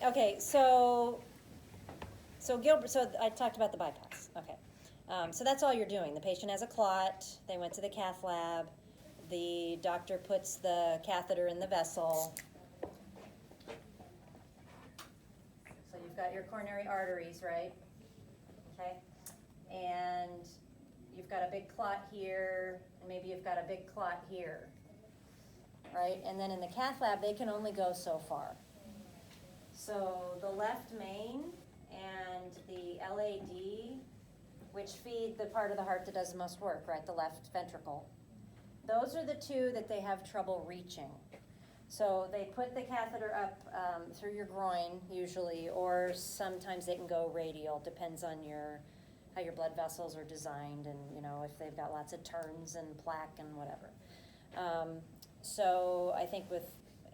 Okay, so Gilbert, so I talked about the bypass. Okay, so that's all you're doing. The patient has a clot. They went to the cath lab. The doctor puts the catheter in the vessel. So you've got your coronary arteries, right? Okay, and you've got a big clot here, and maybe you've got a big clot here, right? And then in the cath lab, they can only go so far. So the left main and the LAD, which feed the part of the heart that does the most work, right, the left ventricle, those are the two that they have trouble reaching. So they put the catheter up through your groin usually, or sometimes they can go radial, depends on how your blood vessels are designed, and if they've got lots of turns and plaque and whatever. So I think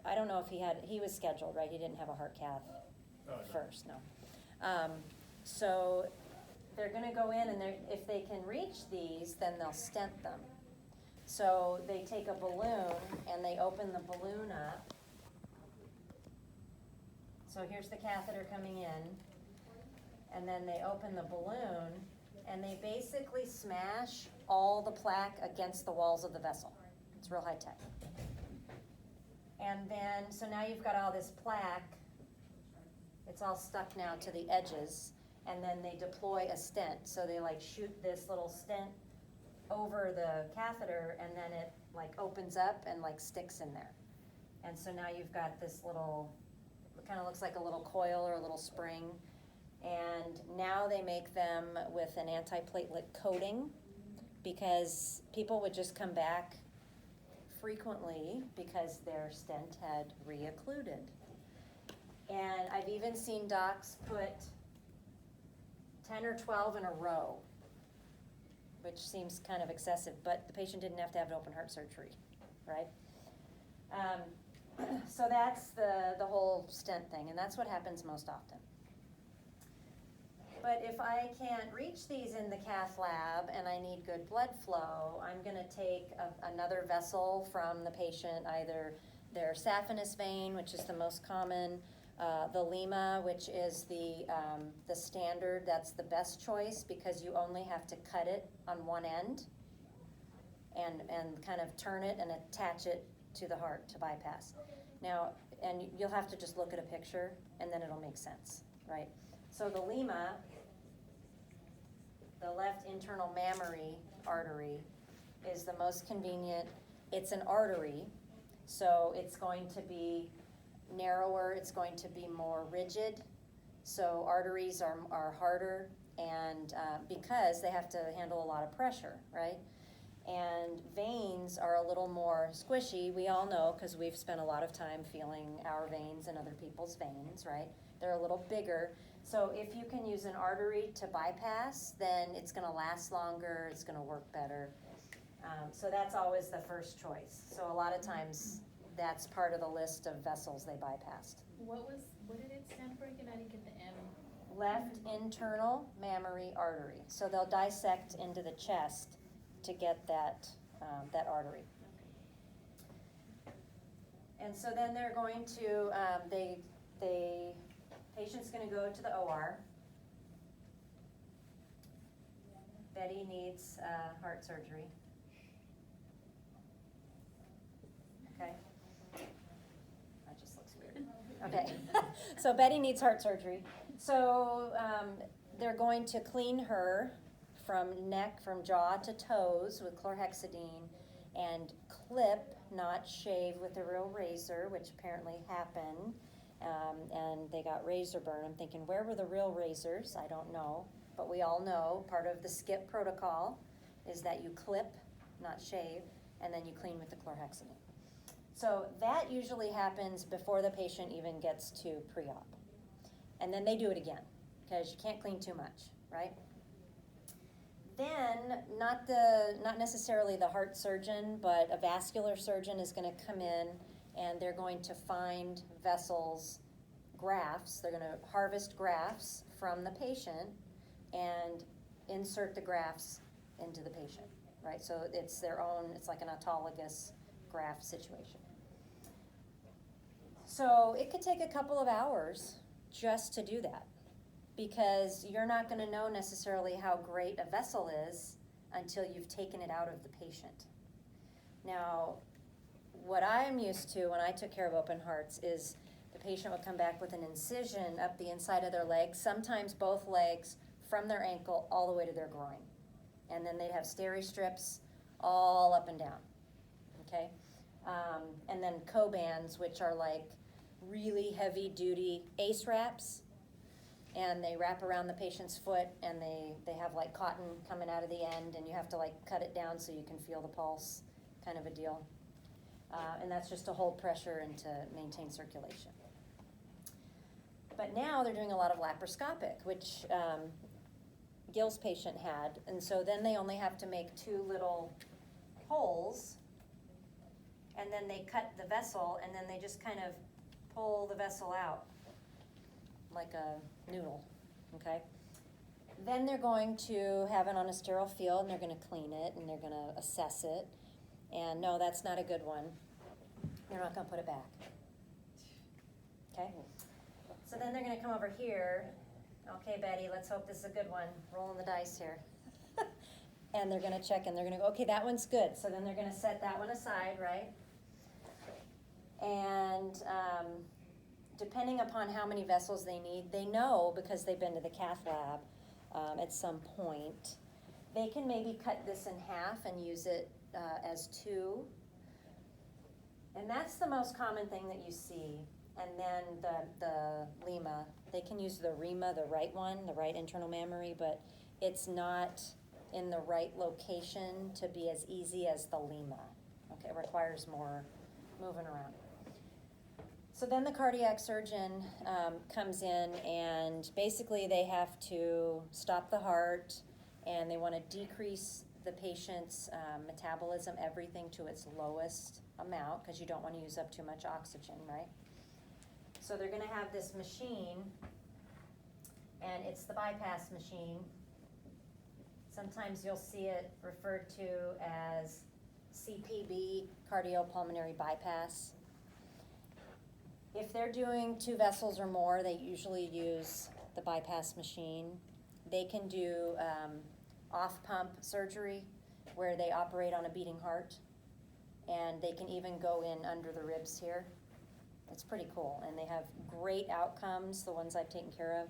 I don't know if he was scheduled, right? He didn't have a heart cath first, no. So they're going to go in, and if they can reach these, then they'll stent them. So they take a balloon, and they open the balloon up. So here's the catheter coming in, and then they open the balloon, and they basically smash all the plaque against the walls of the vessel. It's real high tech. And then, so now you've got all this plaque. It's all stuck now to the edges, and then they deploy a stent. So they shoot this little stent over the catheter, and then it opens up and sticks in there. And so now you've got this little, it kind of looks like a little coil or a little spring. And now they make them with an antiplatelet coating, because people would just come back frequently because their stent had reoccluded. And I've even seen docs put 10 or 12 in a row, which seems kind of excessive, but the patient didn't have to have an open heart surgery, right? So that's the whole stent thing, and that's what happens most often. But if I can't reach these in the cath lab and I need good blood flow, I'm going to take another vessel from the patient, either their saphenous vein, which is the most common, the lima, which is the standard. That's the best choice, because you only have to cut it on one end and kind of turn it and attach it to the heart to bypass. Now, and you'll have to just look at a picture, and then it'll make sense, right? So the lima, the left internal mammary artery, is the most convenient. It's an artery, so it's going to be narrower, it's going to be more rigid. So arteries are harder, and because they have to handle a lot of pressure, right? And veins are a little more squishy. We all know, because we've spent a lot of time feeling our veins and other people's veins, right? They're a little bigger. So if you can use an artery to bypass, then it's going to last longer, it's going to work better. So that's always the first choice. So a lot of times that's part of the list of vessels they bypassed. What did it stand for again? I didn't get the M. Left internal mammary artery. So they'll dissect into the chest to get that artery. And so then they're going to, patient's going to go to the OR. Betty needs heart surgery. Okay. That just looks weird. Okay. So Betty needs heart surgery. So they're going to clean her from jaw to toes with chlorhexidine, and clip, not shave with a real razor, which apparently happened. And they got razor burn. I'm thinking, where were the real razors? I don't know. But we all know part of the skip protocol is that you clip, not shave, and then you clean with the chlorhexidine. So that usually happens before the patient even gets to pre-op. And then they do it again, because you can't clean too much, right? Then, not necessarily the heart surgeon, but a vascular surgeon is going to come in, and they're going to find vessels, grafts. They're going to harvest grafts from the patient and insert the grafts into the patient, right? So it's their own, it's like an autologous graft situation. So it could take a couple of hours just to do that, because you're not going to know necessarily how great a vessel is until you've taken it out of the patient. Now, what I'm used to when I took care of open hearts is the patient would come back with an incision up the inside of their leg, sometimes both legs, from their ankle all the way to their groin. And then they'd have steri strips all up and down, okay? And then cobands, which are like really heavy duty ACE wraps, and they wrap around the patient's foot, and they have like cotton coming out of the end, and you have to like cut it down so you can feel the pulse, kind of a deal. And that's just to hold pressure and to maintain circulation. But now they're doing a lot of laparoscopic, which Gil's patient had, and so then they only have to make 2 little holes, and then they cut the vessel, and then they just kind of pull the vessel out like a noodle, okay? Then they're going to have it on a sterile field, and they're going to clean it, and they're going to assess it. And no, that's not a good one. They're not going to put it back. Okay? So then they're going to come over here. Okay, Betty, let's hope this is a good one. Rolling the dice here. And they're going to check, and they're going to go, okay, that one's good. So then they're going to set that one aside, right? And depending upon how many vessels they need, they know, because they've been to the cath lab at some point, they can maybe cut this in half and use it as 2. And that's the most common thing that you see. And then the lima, they can use the rima, the right one, the right internal mammary, but it's not in the right location to be as easy as the lima. Okay, it requires more moving around. So then the cardiac surgeon comes in, and basically they have to stop the heart, and they want to decrease the patient's metabolism, everything to its lowest amount, because you don't want to use up too much oxygen, right? So they're going to have this machine, and it's the bypass machine. Sometimes you'll see it referred to as CPB, cardiopulmonary bypass. If they're doing 2 vessels or more, they usually use the bypass machine. They can do off-pump surgery, where they operate on a beating heart, and they can even go in under the ribs here. It's pretty cool, and they have great outcomes, the ones I've taken care of,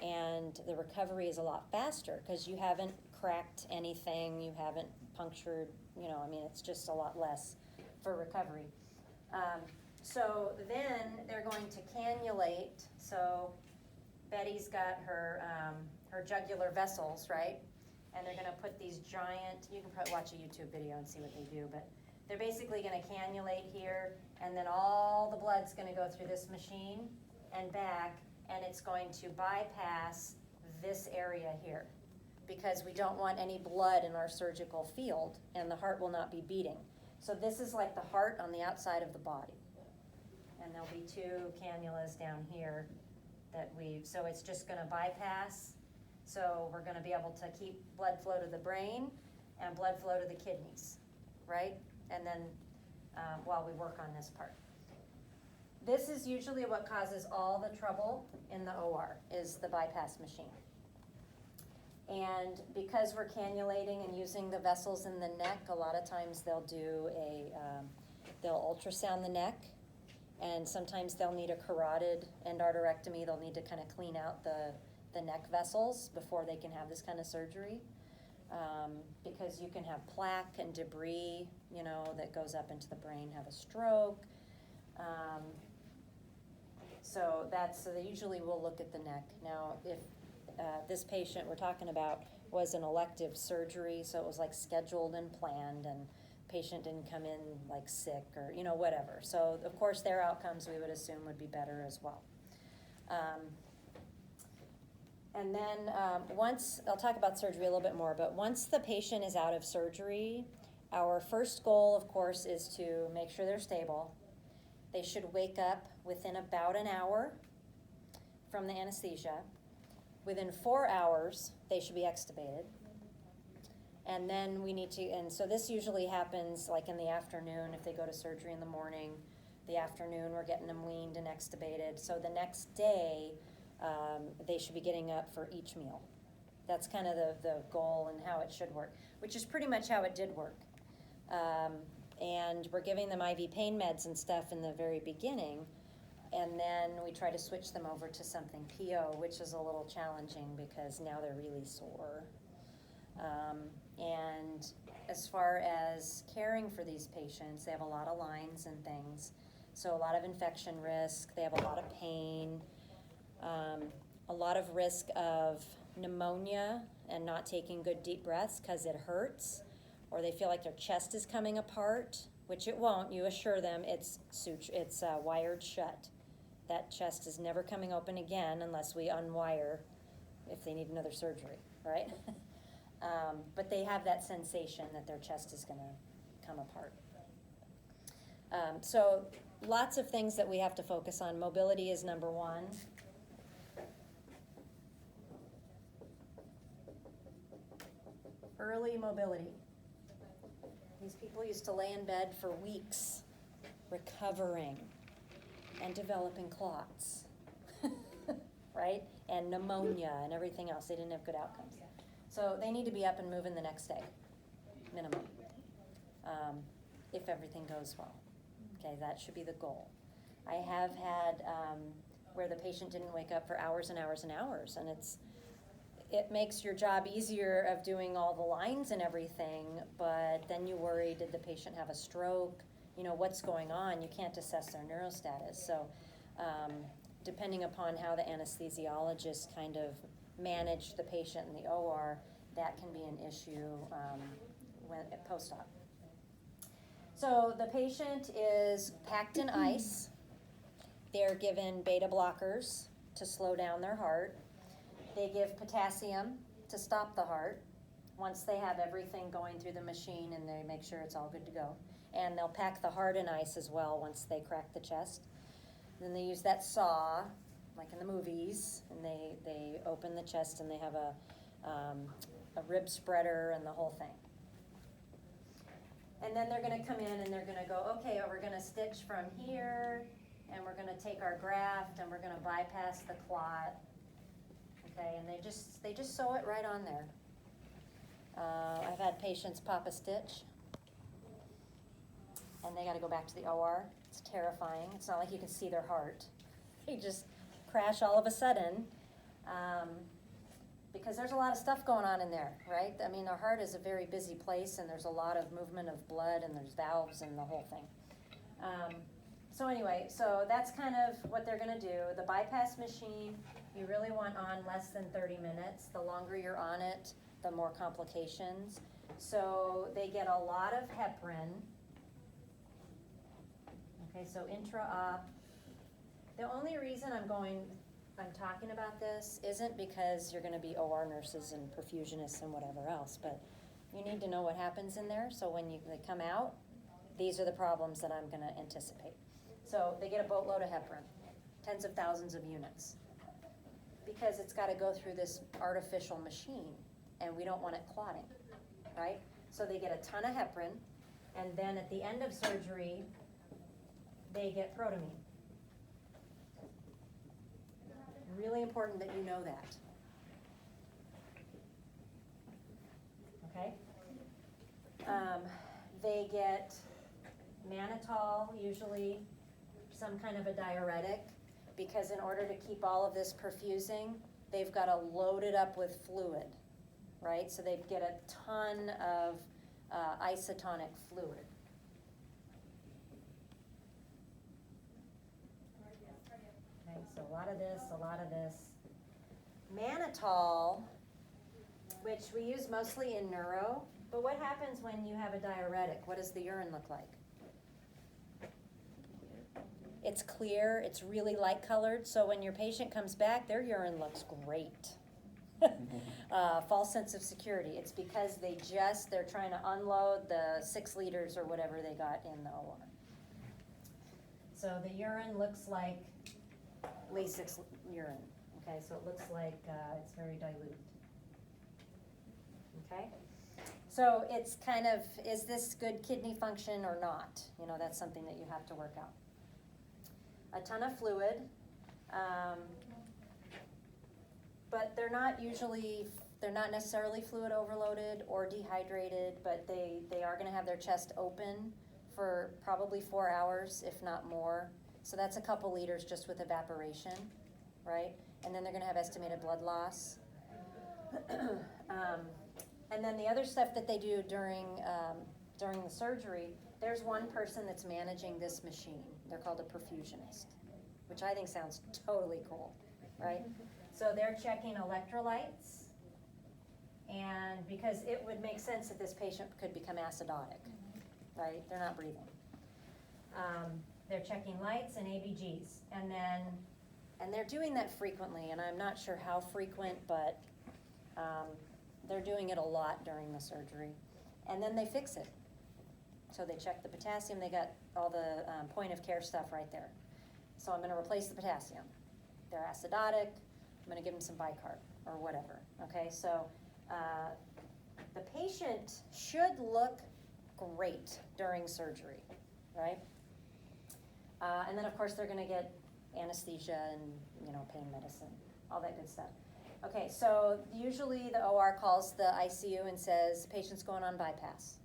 and the recovery is a lot faster because you haven't cracked anything, you haven't punctured, I mean, it's just a lot less for recovery. So then they're going to cannulate. So Betty's got her jugular vessels, right? And they're going to put these giant, you can probably watch a YouTube video and see what they do, but they're basically going to cannulate here, and then all the blood's going to go through this machine and back, and it's going to bypass this area here, because we don't want any blood in our surgical field, and the heart will not be beating. So this is like the heart on the outside of the body. And there'll be 2 cannulas down here so it's just going to bypass. So we're going to be able to keep blood flow to the brain and blood flow to the kidneys, right? And then while we work on this part. This is usually what causes all the trouble in the OR, is the bypass machine. And because we're cannulating and using the vessels in the neck, a lot of times they'll do they'll ultrasound the neck, and sometimes they'll need a carotid endarterectomy. They'll need to kind of clean out the neck vessels before they can have this kind of surgery, because you can have plaque and debris, that goes up into the brain, have a stroke. So they usually will look at the neck. Now, if this patient we're talking about was an elective surgery, so it was like scheduled and planned, and patient didn't come in like sick or whatever. So of course their outcomes we would assume would be better as well. And then I'll talk about surgery a little bit more, but once the patient is out of surgery, our first goal, of course, is to make sure they're stable. They should wake up within about an hour from the anesthesia. Within 4 hours, they should be extubated. And then we need to, and so this usually happens like in the afternoon if they go to surgery in the morning. the afternoon, we're getting them weaned and extubated. So the next day, they should be getting up for each meal. That's kind of the goal and how it should work, which is pretty much how it did work. And we're giving them IV pain meds and stuff in the very beginning, and then we try to switch them over to something PO, which is a little challenging because now they're really sore. And as far as caring for these patients, they have a lot of lines and things, so a lot of infection risk, they have a lot of pain, a lot of risk of pneumonia and not taking good deep breaths because it hurts, or they feel like their chest is coming apart, which it won't. You assure them it's wired shut. That chest is never coming open again unless we unwire if they need another surgery, right? But they have that sensation that their chest is going to come apart. So lots of things that we have to focus on. Mobility is number one. Early mobility. These people used to lay in bed for weeks, recovering and developing clots, right? And pneumonia and everything else. They didn't have good outcomes. So they need to be up and moving the next day, minimum, if everything goes well. Okay, that should be the goal. I have had where the patient didn't wake up for hours and hours and hours, and it makes your job easier of doing all the lines and everything, but then you worry, did the patient have a stroke? You know, what's going on? You can't assess their neurostatus. So depending upon how the anesthesiologist kind of managed the patient in the OR, that can be an issue post-op. So the patient is packed in ice. They're given beta blockers to slow down their heart. They give potassium to stop the heart once they have everything going through the machine and they make sure it's all good to go. And they'll pack the heart in ice as well once they crack the chest. Then they use that saw, like in the movies, and they open the chest and they have a rib spreader and the whole thing. And then they're going to come in and they're going to go, okay, we're going to stitch from here, and we're going to take our graft and we're going to bypass the clot. Okay, and they just sew it right on there. I've had patients pop a stitch, and they got to go back to the OR. It's terrifying. It's not like you can see their heart. They just crash all of a sudden, because there's a lot of stuff going on in there, right? I mean, our heart is a very busy place, and there's a lot of movement of blood, and there's valves and the whole thing. So anyway, so that's kind of what they're going to do. The bypass machine, you really want on less than 30 minutes. The longer you're on it, the more complications. So they get a lot of heparin. Okay, so intra-op. The only reason I'm talking about this isn't because you're going to be OR nurses and perfusionists and whatever else, but you need to know what happens in there, so when they come out, these are the problems that I'm going to anticipate. So they get a boatload of heparin, tens of thousands of units, because it's got to go through this artificial machine, and we don't want it clotting, right? So they get a ton of heparin, and then at the end of surgery, they get protamine. Really important that you know that. Okay? They get mannitol, usually some kind of a diuretic, because in order to keep all of this perfusing, they've got to load it up with fluid, right? So they get a ton of isotonic fluid. Okay, so a lot of this. Mannitol, which we use mostly in neuro, but what happens when you have a diuretic? What does the urine look like? It's clear, it's really light colored, so when your patient comes back, their urine looks great. False sense of security. It's because they're trying to unload the 6 liters or whatever they got in the OR. So the urine looks like Lasix urine. Okay, so it looks like it's very dilute. Okay? So it's kind of, is this good kidney function or not? You know, that's something that you have to work out. a ton of fluid. But they're not necessarily fluid overloaded or dehydrated, but they are gonna have their chest open for probably 4 hours, if not more. So that's a couple liters just with evaporation, right? And then they're gonna have estimated blood loss. And then the other stuff that they do during the surgery, there's one person that's managing this machine. They're called a perfusionist, which I think sounds totally cool, right? So they're checking electrolytes, and because it would make sense that this patient could become acidotic, right? They're not breathing. They're checking lights and ABGs, and they're doing that frequently, and I'm not sure how frequent, but they're doing it a lot during the surgery. And then they fix it. So they check the potassium, they got all the point of care stuff right there. So I'm gonna replace the potassium. They're acidotic, I'm gonna give them some bicarb or whatever, okay? So the patient should look great during surgery, right? And then of course they're gonna get anesthesia and, pain medicine, all that good stuff. Okay, so usually the OR calls the ICU and says, patient's going on bypass.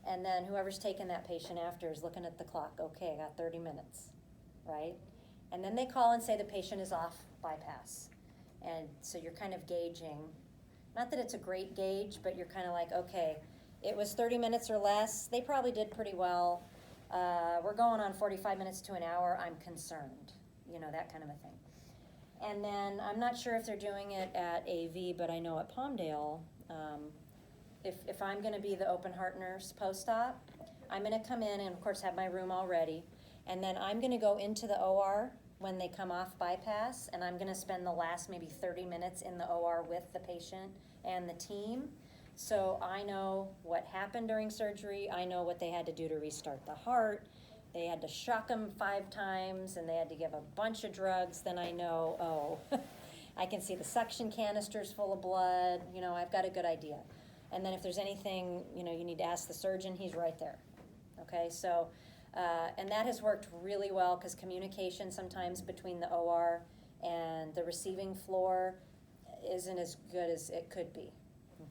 And then whoever's taking that patient after is looking at the clock, okay, I got 30 minutes, right? And then they call and say the patient is off bypass. And so you're kind of gauging, not that it's a great gauge, but you're kind of like, okay, it was 30 minutes or less, they probably did pretty well. We're going on 45 minutes to an hour, I'm concerned, that kind of a thing. And then I'm not sure if they're doing it at AV, but I know at Palmdale, if I'm gonna be the open heart nurse post-op, I'm gonna come in and of course have my room all ready, and then I'm gonna go into the OR when they come off bypass, and I'm gonna spend the last maybe 30 minutes in the OR with the patient and the team. So I know what happened during surgery, I know what they had to do to restart the heart, they had to shock them 5 times, and they had to give a bunch of drugs, then I know, oh, I can see the suction canisters full of blood, I've got a good idea. And then if there's anything, you need to ask the surgeon, he's right there, okay? So, and that has worked really well, because communication sometimes between the OR and the receiving floor isn't as good as it could be,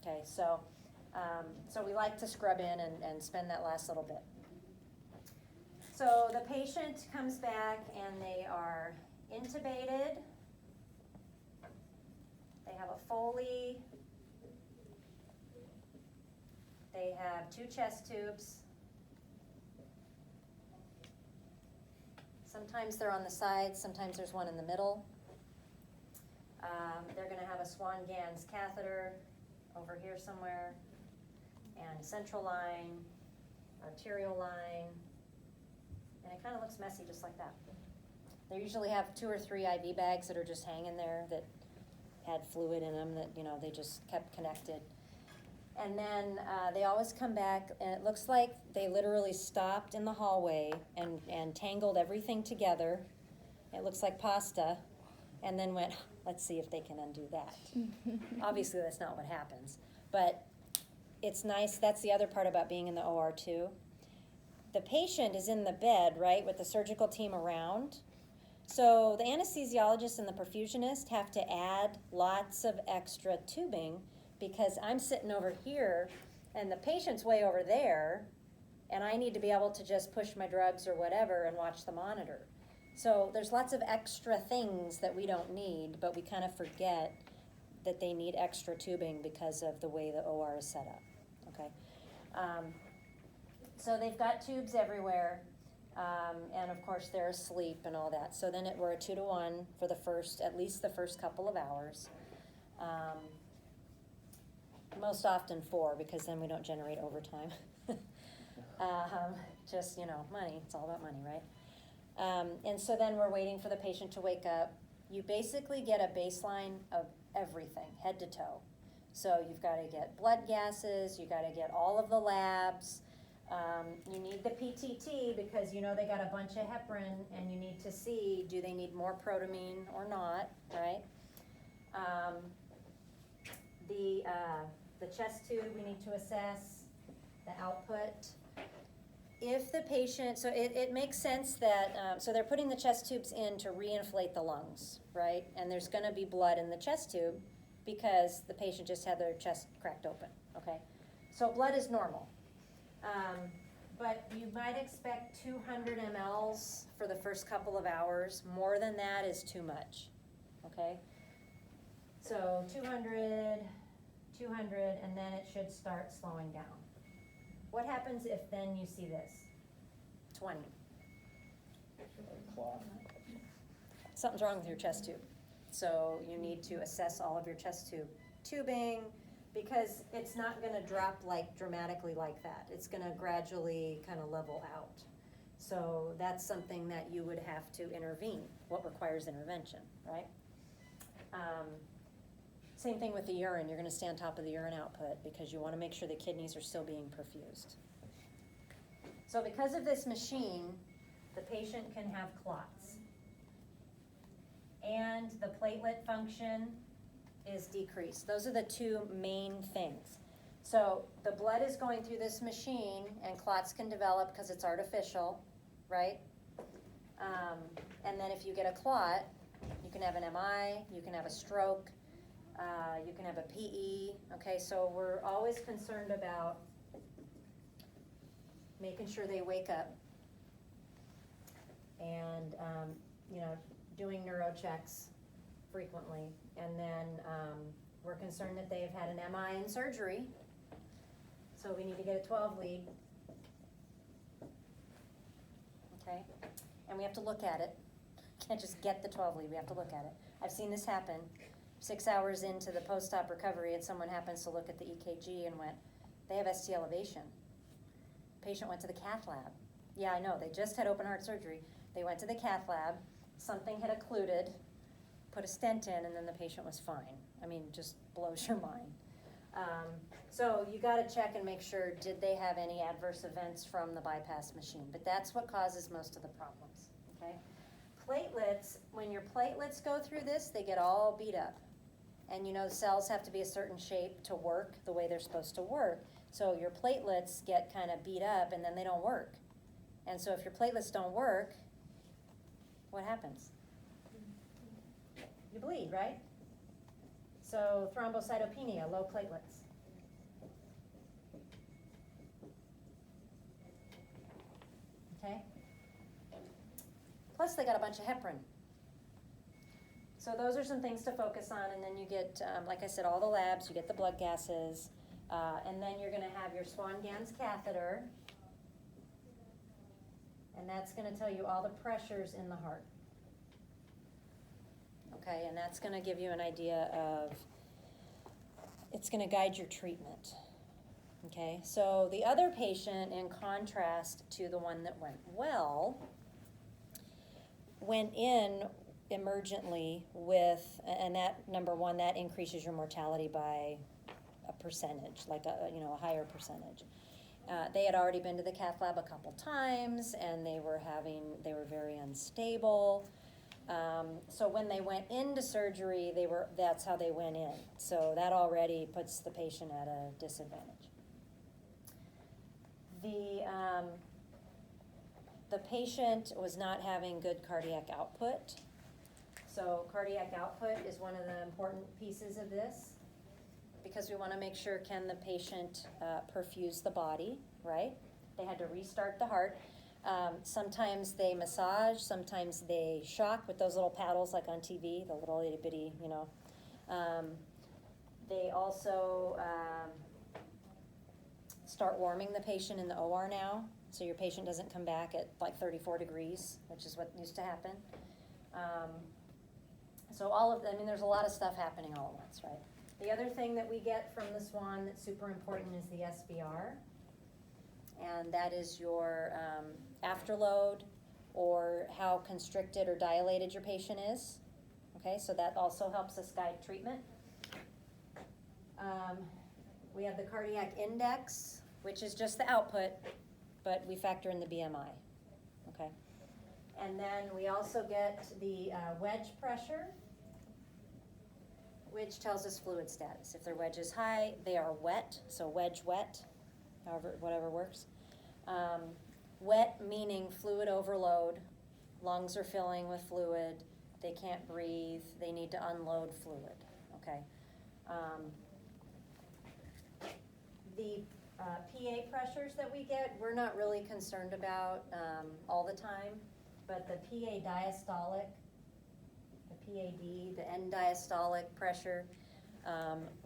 okay? So, so we like to scrub in and spend that last little bit. So the patient comes back and they are intubated, they have a Foley, they have 2 chest tubes. Sometimes they're on the sides, sometimes there's one in the middle. They're gonna have a Swan-Ganz catheter over here somewhere, and central line, arterial line, and it kind of looks messy just like that. They usually have 2 or 3 IV bags that are just hanging there that had fluid in them that, they just kept connected. And then they always come back, and it looks like they literally stopped in the hallway and tangled everything together. It looks like pasta, and then went, let's see if they can undo that. Obviously, that's not what happens. But it's nice, that's the other part about being in the OR too. The patient is in the bed, right, with the surgical team around. So the anesthesiologist and the perfusionist have to add lots of extra tubing, because I'm sitting over here and the patient's way over there, and I need to be able to just push my drugs or whatever and watch the monitor. So there's lots of extra things that we don't need, but we kind of forget that they need extra tubing because of the way the OR is set up, okay? So they've got tubes everywhere, and of course they're asleep and all that. So then we're a 2-to-1 for at least the first couple of hours. Most often 4, because then we don't generate overtime. Just, money, it's all about money, right? And so then we're waiting for the patient to wake up. You basically get a baseline of everything, head to toe. So you've got to get blood gases, you've got to get all of the labs. You need the PTT because they got a bunch of heparin, and you need to see, do they need more protamine or not, right? The chest tube we need to assess, the output. if the patient, so it makes sense that, so they're putting the chest tubes in to reinflate the lungs, right? And there's gonna be blood in the chest tube because the patient just had their chest cracked open, okay? So blood is normal. But you might expect 200 mLs for the first couple of hours. More than that is too much, okay? So 200, and then it should start slowing down. What happens if then you see this? 20. Something's wrong with your chest tube. So you need to assess all of your chest tube tubing, because it's not gonna drop like dramatically like that. It's gonna gradually kind of level out. So that's something that you would have to intervene, what requires intervention, right? Same thing with the urine. You're gonna stay on top of the urine output because you wanna make sure the kidneys are still being perfused. So because of this machine, the patient can have clots. And the platelet function is decreased. Those are the two main things. So the blood is going through this machine and clots can develop because it's artificial, right? And then if you get a clot, you can have an MI, you can have a stroke, you can have a PE, okay? So we're always concerned about making sure they wake up and, doing neuro checks frequently. And then we're concerned that they've had an MI and surgery, so we need to get a 12 lead. Okay, and we have to look at it. Can't just get the 12 lead, we have to look at it. I've seen this happen. 6 hours into the post-op recovery, and someone happens to look at the EKG and went, they have ST elevation. Patient went to the cath lab. Yeah, I know, they just had open heart surgery. They went to the cath lab, something had occluded, put a stent in, and then the patient was fine. I mean, just blows your mind. So you gotta check and make sure, did they have any adverse events from the bypass machine? But that's what causes most of the problems, okay? Platelets, when your platelets go through this, they get all beat up. And the cells have to be a certain shape to work the way they're supposed to work. So your platelets get kind of beat up and then they don't work. And so if your platelets don't work, what happens? You bleed, right? So thrombocytopenia, low platelets. Okay? Plus they got a bunch of heparin. So those are some things to focus on, and then you get, like I said, all the labs, you get the blood gases, and then you're gonna have your Swan-Ganz catheter, and that's gonna tell you all the pressures in the heart. Okay, and that's gonna give you an idea of, it's gonna guide your treatment. Okay, so the other patient, in contrast to the one that went well, went in emergently with, and that, number one, that increases your mortality by a percentage, like a higher percentage. They had already been to the cath lab a couple times, and they were very unstable. So when they went into surgery, that's how they went in. So that already puts the patient at a disadvantage. The patient was not having good cardiac output. So cardiac output is one of the important pieces of this, because we want to make sure, can the patient perfuse the body, right? They had to restart the heart. Sometimes they massage, sometimes they shock with those little paddles like on TV, the little itty bitty, They also start warming the patient in the OR now, so your patient doesn't come back at like 34 degrees, which is what used to happen. So there's a lot of stuff happening all at once, right? The other thing that we get from the Swan that's super important is the SVR, and that is your afterload, or how constricted or dilated your patient is. Okay, so that also helps us guide treatment. We have the cardiac index, which is just the output, but we factor in the BMI, okay? And then we also get the wedge pressure, which tells us fluid status. If their wedge is high, they are wet, so wedge wet, whatever works. Wet meaning fluid overload, lungs are filling with fluid, they can't breathe, they need to unload fluid, okay? The PA pressures that we get, we're not really concerned about all the time, but the PA diastolic, the PAD, the end diastolic pressure,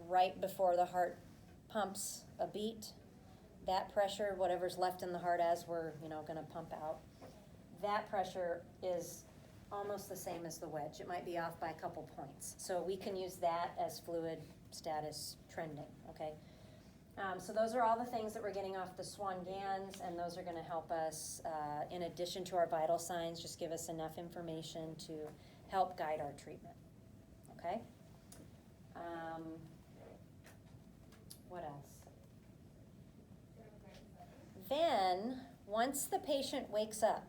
right before the heart pumps a beat, that pressure, whatever's left in the heart as we're, gonna pump out, that pressure is almost the same as the wedge. It might be off by a couple points. So we can use that as fluid status trending, okay? So those are all the things that we're getting off the Swan-Ganz, and those are gonna help us, in addition to our vital signs, just give us enough information to help guide our treatment, okay? What else? Then, once the patient wakes up,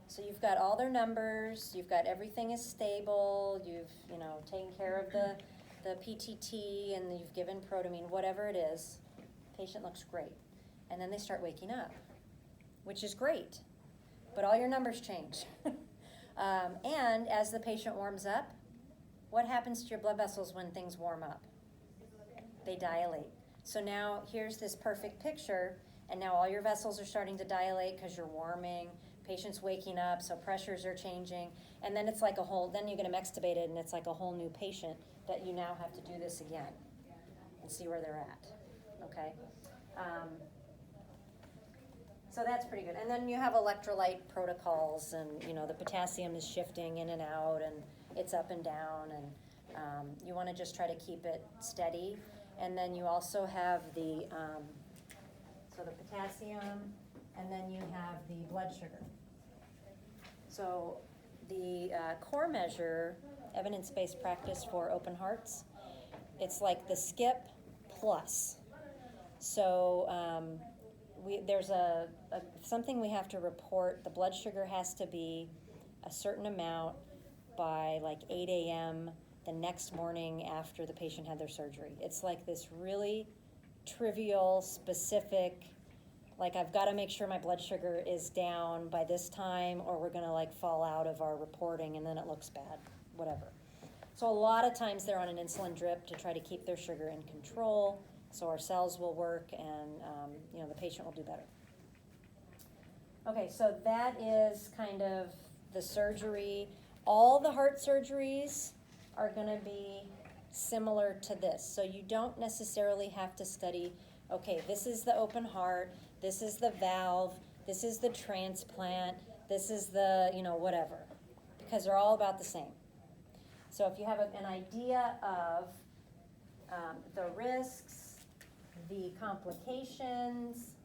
so you've got all their numbers, you've got everything is stable, you've, taken care of the PTT, and you've given protamine, whatever it is, patient looks great. And then they start waking up, which is great, but all your numbers change. And as the patient warms up, what happens to your blood vessels when things warm up? They dilate. So now here's this perfect picture, and now all your vessels are starting to dilate because you're warming, patient's waking up, so pressures are changing, and then it's like then you get them extubated, and it's like a whole new patient that you now have to do this again and see where they're at, okay? So that's pretty good. And then you have electrolyte protocols, and the potassium is shifting in and out, and it's up and down, and you want to just try to keep it steady. And then you also have the potassium, and then you have the blood sugar. So the core measure, evidence-based practice for open hearts, it's like the skip plus. So there's something we have to report. The blood sugar has to be a certain amount by like 8 a.m. the next morning after the patient had their surgery. It's like this really trivial, specific, like I've got to make sure my blood sugar is down by this time, or we're going to fall out of our reporting, and then it looks bad, whatever. So a lot of times they're on an insulin drip to try to keep their sugar in control, so our cells will work, and the patient will do better. Okay, so that is kind of the surgery. All the heart surgeries are going to be similar to this. So you don't necessarily have to study, okay, this is the open heart, this is the valve, this is the transplant, this is the, whatever, because they're all about the same. So if you have an idea of the risks, the complications,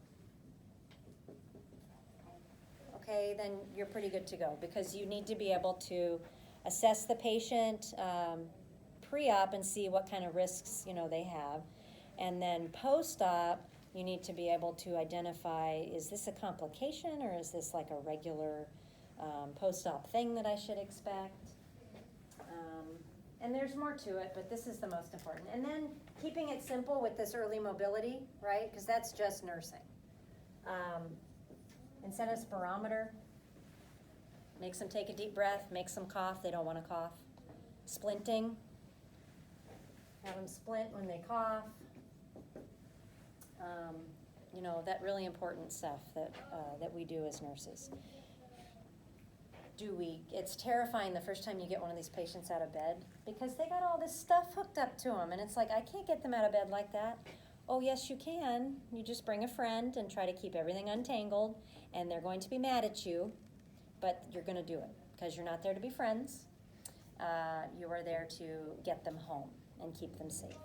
okay, then you're pretty good to go, because you need to be able to assess the patient pre-op and see what kind of risks they have, and then post-op you need to be able to identify, is this a complication, or is this like a regular post-op thing that I should expect? And there's more to it, but this is the most important. And then keeping it simple with this early mobility, right? Because that's just nursing. Incentive spirometer makes them take a deep breath, makes them cough, they don't want to cough. Splinting, have them splint when they cough. That really important stuff that we do as nurses. It's terrifying the first time you get one of these patients out of bed, because they got all this stuff hooked up to them, and it's like, I can't get them out of bed like that. Oh, yes, you can. You just bring a friend and try to keep everything untangled, and they're going to be mad at you, but you're going to do it, because you're not there to be friends. You are there to get them home and keep them safe,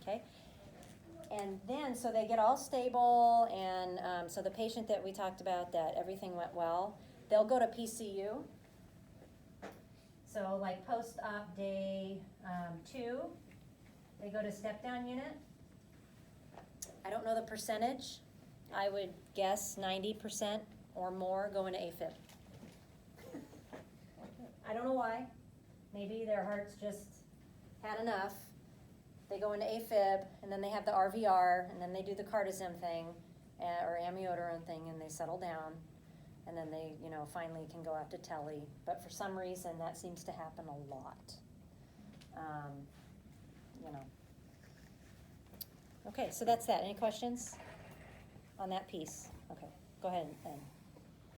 okay? And then, so they get all stable, and so the patient that we talked about, that everything went well, they'll go to PCU. So like post-op day 2, they go to step-down unit. I don't know the percentage. I would guess 90% or more go into AFib. I don't know why. Maybe their heart's just had enough. They go into AFib, and then they have the RVR, and then they do the cardizem thing, or amiodarone thing, and they settle down, and then they, finally can go out to telly. But for some reason, that seems to happen a lot. You know. Okay, so that's that. Any questions on that piece? Okay, go ahead, Ann.